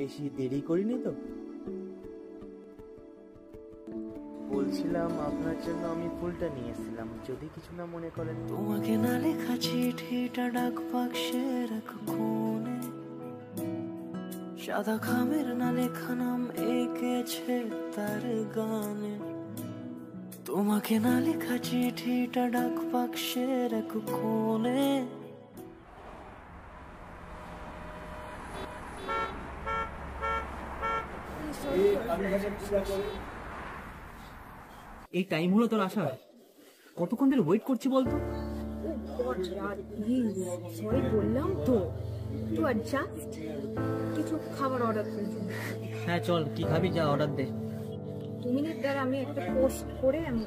বেশি দেরি করিনি তো? বলছিলাম আপনার জন্য আমি ফুলটা নিয়ে এসেছিলাম, যদি কিছু না মনে করেন। তোমাকে না লেখা চিঠিটা ডাক বাক্সের এক কোণে, সাদা খামের না লেখা নাম এঁকেছে তার গানে। তোমাকে না লেখা চিঠিটা ডাক বাক্সের এক কোণে। এই টাইম হলো তোর আসার? কতক্ষণ ধরে ওয়েট করছি বলতো? সরি বললাম তো, একটু অ্যাডজাস্ট। কিছু খাবার অর্ডার করে দিন। হ্যাঁ চল, কি খাবি যা অর্ডার দে। 2 মিনিট দ্বারা আমি একটা পোস্ট করে আমি